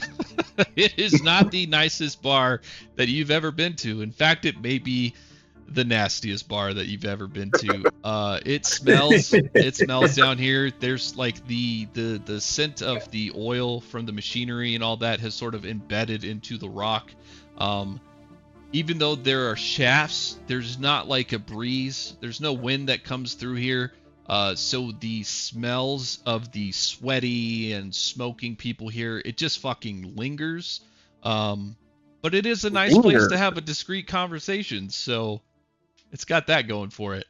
it is not the nicest bar that you've ever been to. In fact, it may be the nastiest bar that you've ever been to. It smells down here. There's like the scent of the oil from the machinery and all that has sort of embedded into the rock. Even though there are shafts, there's not like a breeze. There's no wind that comes through here. So the smells of the sweaty and smoking people here, it just fucking lingers. But it is a nice place to have a discreet conversation. So it's got that going for it.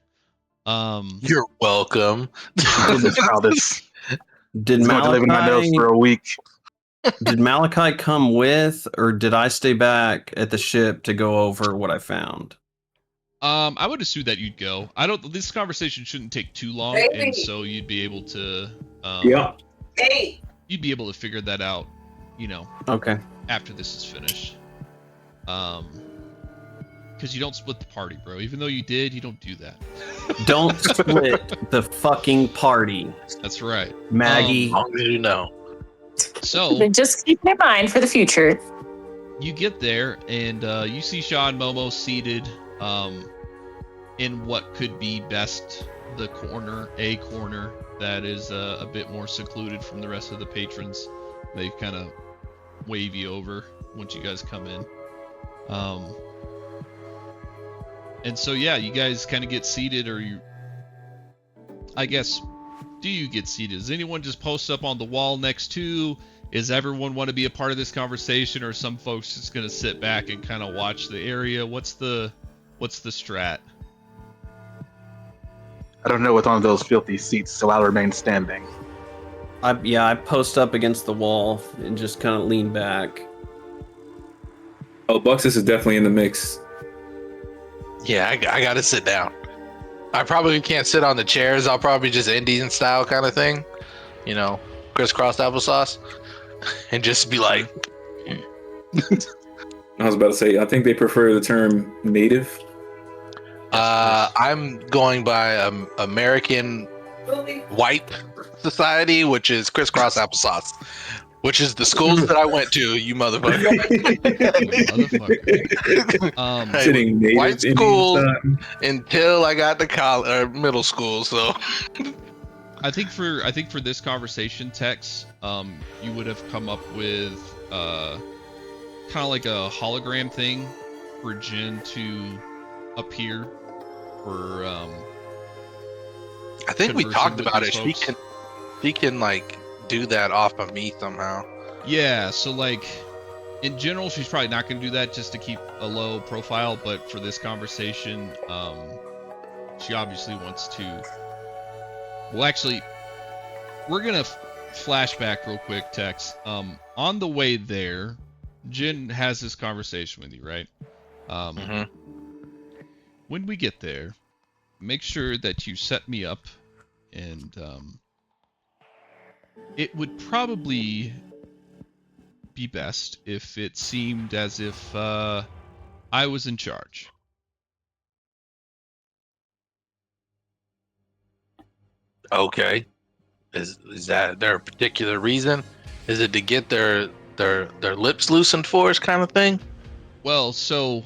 You're welcome. Did Malachi my nose for a week? Did Malachi come with, or did I stay back at the ship to go over what I found? I would assume that you'd go. This conversation shouldn't take too long, and so you'd be able to you'd be able to figure that out, Okay. after this is finished. Because you don't split the party, bro. Even though you did, you don't do that. Don't split the fucking party. That's right. Maggie. How do you know? So just keep in mind for the future. you get there, and you see Shaw and Momo seated in what could be best a corner that is a bit more secluded from the rest of the patrons. They kind of wave you over once you guys come in. And so yeah, you guys kind of get seated, or do you get seated? Does anyone just post up on the wall next to? Is everyone want to be a part of this conversation, or some folks just gonna sit back and kind of watch the area? What's the strat? I don't know what's on those filthy seats, so I'll remain standing. I post up against the wall and just kind of lean back. Oh, Buxus is definitely in the mix. Yeah, I gotta sit down. I probably can't sit on the chairs. I'll probably just Indian style kind of thing, crisscross applesauce, and just be like. I was about to say, I think they prefer the term native. I'm going by American White Society, which is crisscross applesauce, which is the schools that I went to. You motherfucker! Sitting native white school until I got to middle school. So, I think for this conversation, Tex, you would have come up with kind of like a hologram thing for Jin to appear for. I think we talked about it. She can like do that off of me somehow. Yeah, so like in general, she's probably not going to do that just to keep a low profile, but for this conversation, she obviously wants to. Well, actually, we're gonna flashback real quick, Tex. On the way there, Jin has this conversation with you, right? When we get there, make sure that you set me up, and it would probably be best if it seemed as if I was in charge. Okay. Is that there a particular reason? Is it to get their lips loosened for us kind of thing? Well, so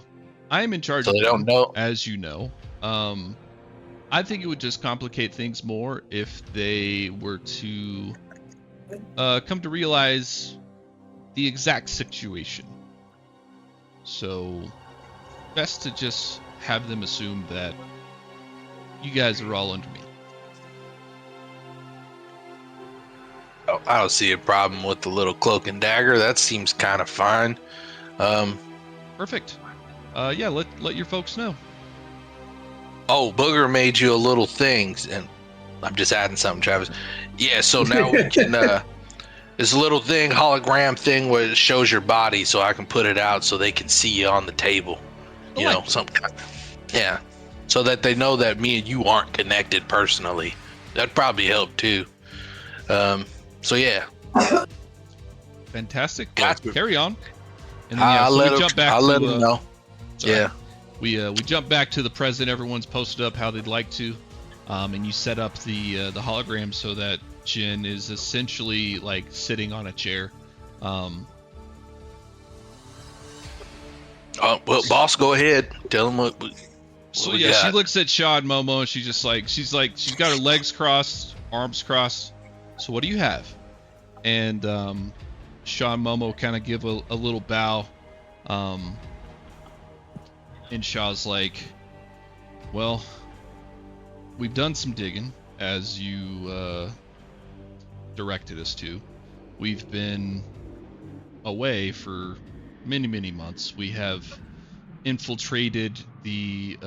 I am in charge So they don't know. as you know. I think it would just complicate things more if they were to come to realize the exact situation. So, best to just have them assume that you guys are all under me. Oh, I don't see a problem with the little cloak and dagger. That seems kind of fine. Perfect. Yeah, let your folks know. Oh, Booger made you a little thing, and I'm just adding something, Travis. Yeah, so now we can this little thing, hologram thing, where it shows your body, so I can put it out so they can see you on the table. You know, something. Yeah, so that they know that me and you aren't connected personally. That'd probably help too. So yeah. Fantastic. Gotcha. Carry on. And then, so we jump back I'll to, let them know. sorry. Yeah. We jump back to the present. Everyone's posted up how they'd like to, and you set up the hologram so that Jin is essentially like sitting on a chair. Well, boss, go ahead. Tell them what. So we yeah, got. she looks at Shaw and Momo, and she's got her legs crossed, arms crossed. So what do you have? And Shaw and Momo kind of give a little bow. And Shaw's like, well, we've done some digging, as you directed us to. We've been away for many, many months. We have infiltrated the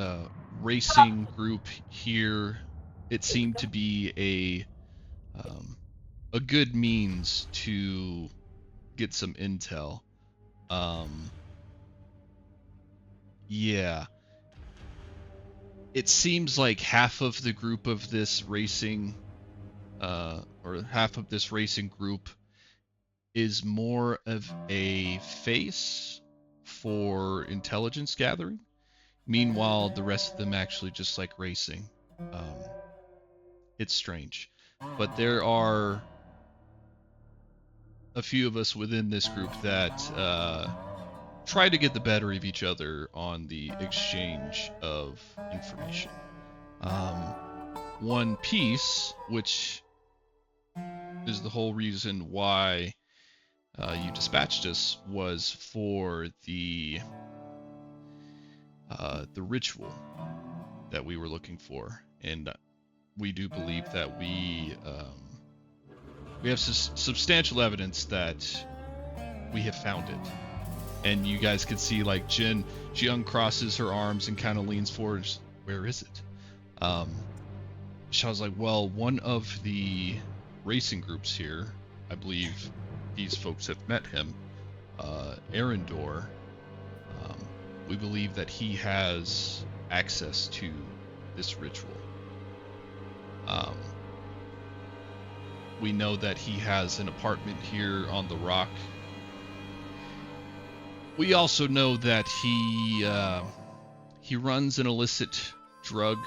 racing group here. It seemed to be a good means to get some intel. Yeah. It seems like half of the group of this racing, or half of this racing group is more of a face for intelligence gathering. Meanwhile, the rest of them actually just like racing. It's strange. But there are a few of us within this group that try to get the better of each other on the exchange of information. One piece, which is the whole reason why you dispatched us, was for the ritual that we were looking for, and we do believe that we have substantial evidence that we have found it. And you guys can see, like, Jin, she uncrosses her arms and kind of leans forward. Where is it? Shaw's like, well, one of the racing groups here, I believe these folks have met him, Arendor. We believe that he has access to this ritual. We know that he has an apartment here on the rock. We also know that he runs an illicit drug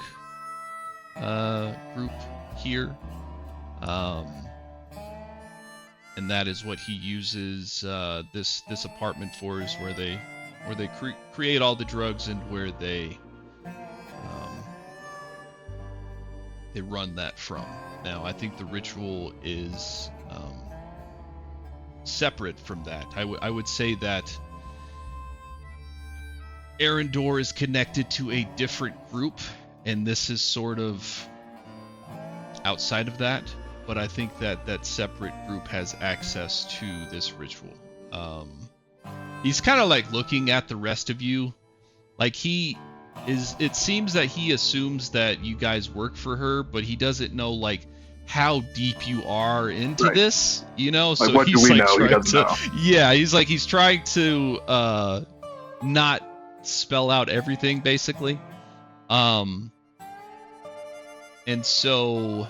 group here, and that is what he uses this apartment for, is where they create all the drugs and where they run that from. Now, I think the ritual is separate from that. I would say that Arendor is connected to a different group, and this is sort of outside of that, but I think that separate group has access to this ritual. He's kind of like looking at the rest of you, like it seems that he assumes that you guys work for her, but he doesn't know like how deep you are into this, you know? Like, so what he's do we like know? He trying doesn't to, know. yeah, he's trying to not spell out everything, basically. And so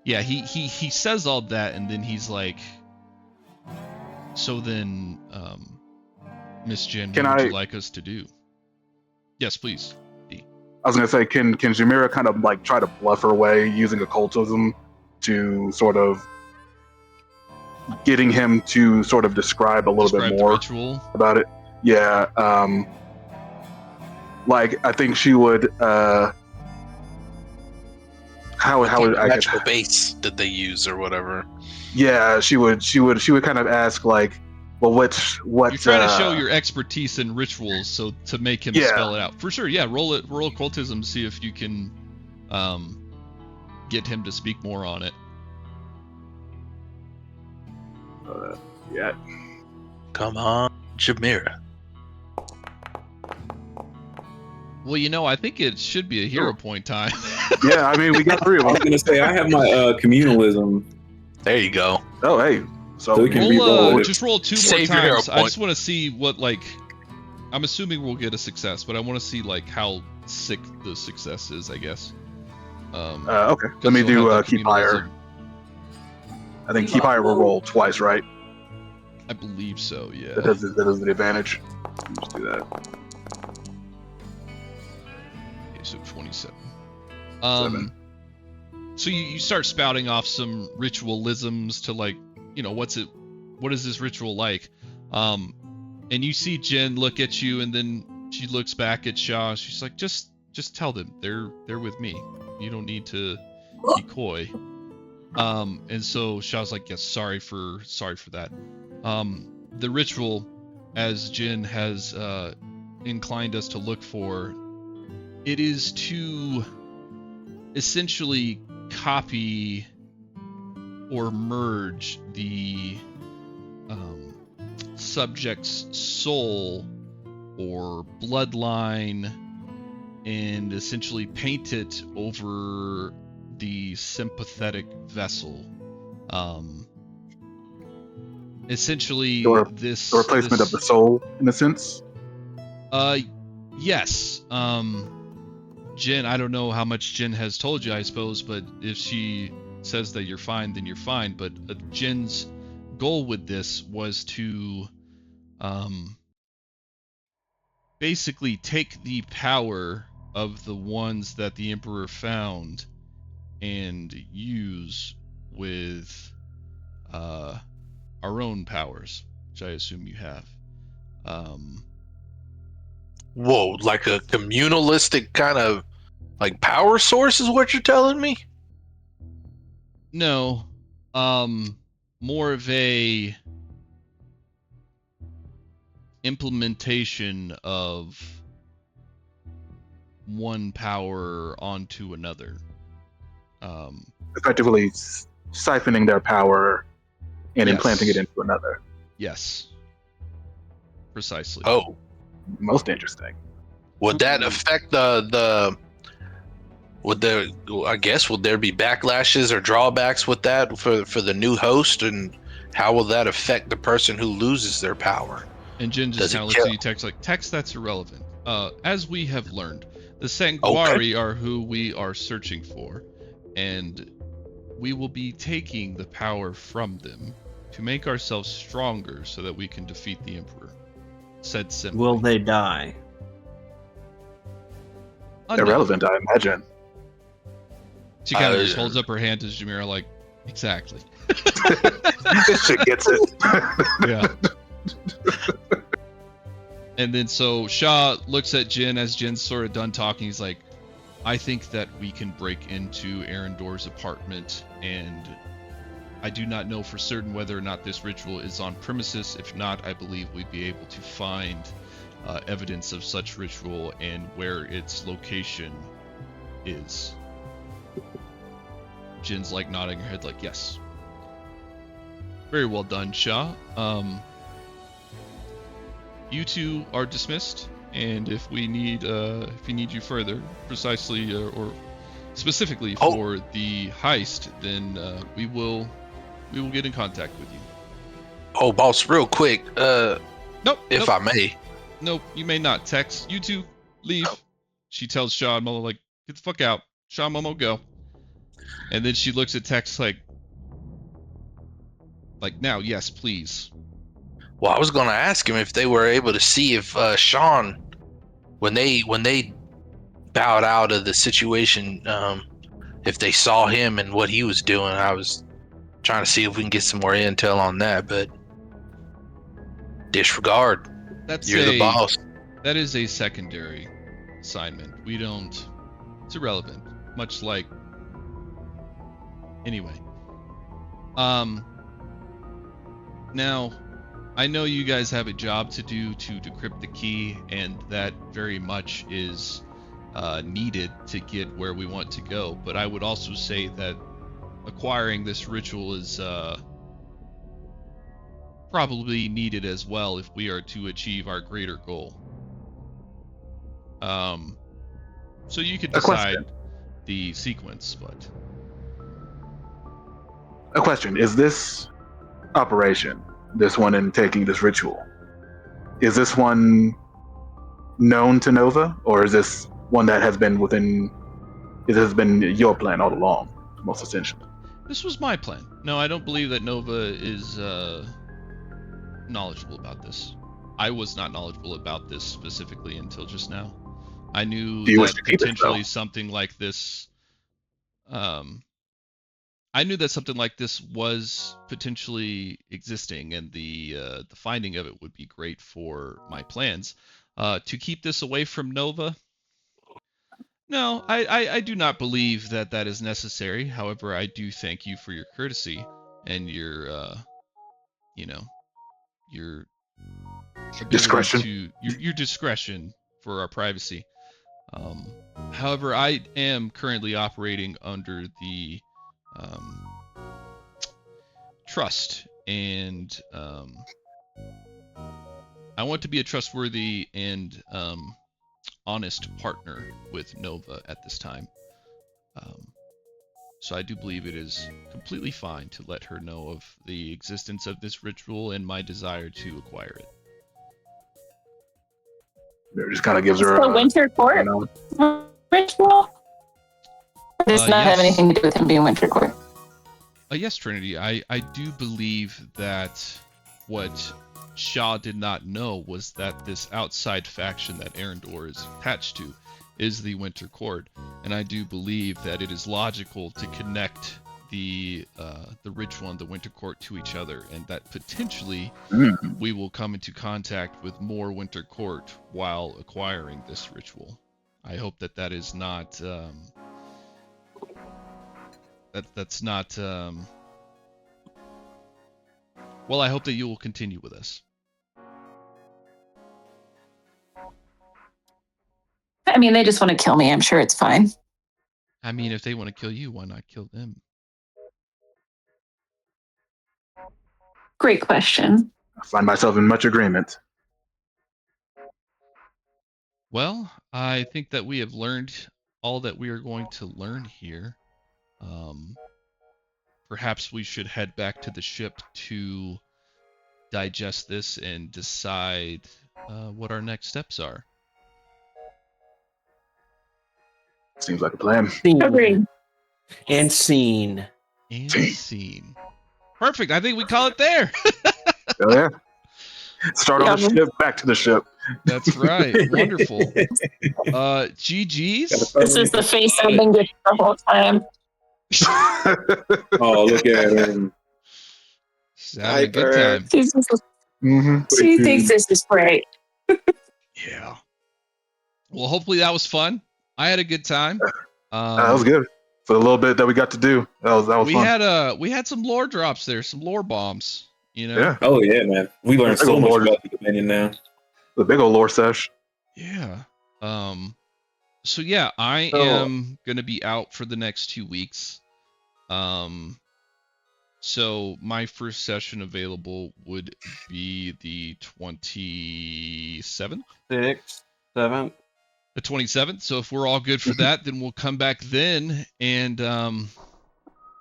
yeah, he says all that, and then he's like, so then Miss Jin, what would you like us to do? Yes, please. I was gonna say, can Jamira kind of like try to bluff her way using occultism to sort of getting him to sort of describe a little bit more about it? Yeah. Like, I think she would. How would I natural base did they use or whatever? Yeah, she would kind of ask like, well, what? You're trying to show your expertise in rituals, so to make him spell it out. For sure, yeah. Roll occultism, see if you can get him to speak more on it. Yeah. Come on, Jamira. Well, I think it should be a hero point time. Yeah, I mean, we got 3 of I was them. gonna say I have my communalism, There you go. Oh, hey. So So we can Roll, reroll it. just roll 2 more Save your hero times. I point. just want to see what I'm assuming we'll get a success, but I want to see how sick the success is, I guess. okay. Let me do Keep Higher. I think Keep Higher will roll twice, right? I believe so. Yeah. That is the advantage. Let's do that. Okay, so 27. 7. So you start spouting off some ritualisms to what is this ritual like? And you see Jen look at you, and then she looks back at Shaw. She's like, just tell them they're with me. You don't need to be coy. And so Shaw's like, yes, sorry for that. The ritual, as Jen has inclined us to look for, it is to essentially copy or merge the subject's soul or bloodline and essentially paint it over the sympathetic vessel. Essentially, The this replacement of the soul, in a sense. Yes. Jen, I don't know how much Jen has told you, I suppose, but if she says that you're fine, then you're fine. But Jen's goal with this was to basically take the power of the ones that the Emperor found and use with our own powers, which I assume you have. Whoa, like a communalistic kind of power source is what you're telling me? No, more of a implementation of one power onto another. Effectively siphoning their power and Yes. implanting it into another. Yes. Precisely. Oh, Most interesting. would that affect would there be backlashes or drawbacks with that for the new host, and how will that affect the person who loses their power? And Jen just Does it kind of looks at kill? you, Tex, like, Tex, that's irrelevant. As we have learned, the Sanguari are who we are searching for, and we will be taking the power from them to make ourselves stronger so that we can defeat the Emperor. Said simply. Will they die? Unknown. Irrelevant, I imagine. She kind of just holds up her hand to Jamira, like, exactly. This shit gets it. Yeah. And then so Shaw looks at Jin as Jin's sort of done talking. He's like, I think that we can break into Arendor's apartment, and I do not know for certain whether or not this ritual is on premises. If not, I believe we'd be able to find evidence of such ritual and where its location is. Jin's like nodding her head like, yes. Very well done, Shaw. You two are dismissed, and if we need you further, precisely or specifically for the heist, then we will get in contact with you. Oh, boss, real quick, Nope. if I may. Nope, you may not. Tex, you two leave. She tells Shaw and Momo, like, get the fuck out. Shaw and Momo, go. And then she looks at Tex like now, yes, please. Well, I was going to ask him if they were able to see if Sean, when they bowed out of the situation, if they saw him and what he was doing. I was trying to see if we can get some more intel on that, but disregard. You're the boss. That is a secondary assignment. It's irrelevant. Much like, anyway. Now, I know you guys have a job to do to decrypt the key, and that very much is needed to get where we want to go. But I would also say that acquiring this ritual is probably needed as well if we are to achieve our greater goal. So you could A question. decide the sequence, but A question: is this operation, this one in taking this ritual, is this one known to Nova, or is this one that has been within? It has been your plan all along, most essentially. this was my plan. No, I don't believe that Nova is knowledgeable about this. I was not knowledgeable about this specifically until just now. I knew Do you wish that to keep it, potentially though? something like this. I knew that something like this was potentially existing, and the finding of it would be great for my plans. To keep this away from Nova, no, I do not believe that that is necessary. However, I do thank you for your courtesy and your you know your ability Discretion. to your discretion for our privacy. However, I am currently operating under the trust, and I want to be a trustworthy and honest partner with Nova at this time. So I do believe it is completely fine to let her know of the existence of this ritual and my desire to acquire it. It just kind of gives her The a, Winter Court you know, ritual? Or does not have Yes. anything to do with him being Winter Court. Yes, Trinity, I do believe that what Shaw did not know was that this outside faction that Arendor is attached to is the Winter Court, and I do believe that it is logical to connect the ritual and the Winter Court to each other, and that potentially we will come into contact with more Winter Court while acquiring this ritual. I hope that that is not that's not well, I hope that you will continue with us. I mean, they just want to kill me. I'm sure it's fine. I mean, if they want to kill you, why not kill them? Great question. I find myself in much agreement. Well, I think that we have learned all that we are going to learn here. Perhaps we should head back to the ship to digest this and decide what our next steps are. Seems like a plan. Agreed. And scene. And scene. Perfect. I think we call it there. Oh yeah. Start on the ship, back to the ship. That's right. Wonderful. GG's. This is the face I've been getting the whole time. Oh, look at him. Having a good time. She thinks this is great. Yeah. Well, hopefully that was fun. I had a good time. That was good for the little bit that we got to do. That was fun. We had some lore drops there, some lore bombs. You know. Yeah. Oh yeah, man. We learned so much lore. about the Dominion now. The big old lore sesh. Yeah. So yeah, I am gonna be out for the next 2 weeks. So my first session available would be the 27th. 6th, 7th. The 27th. So if we're all good for that, then we'll come back then and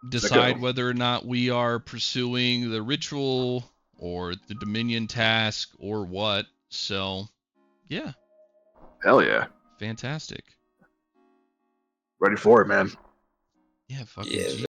decide whether or not we are pursuing the ritual or the Dominion task or what. So, yeah. Hell yeah. Fantastic. Ready for it, man. Yeah, fucking Yeah. G.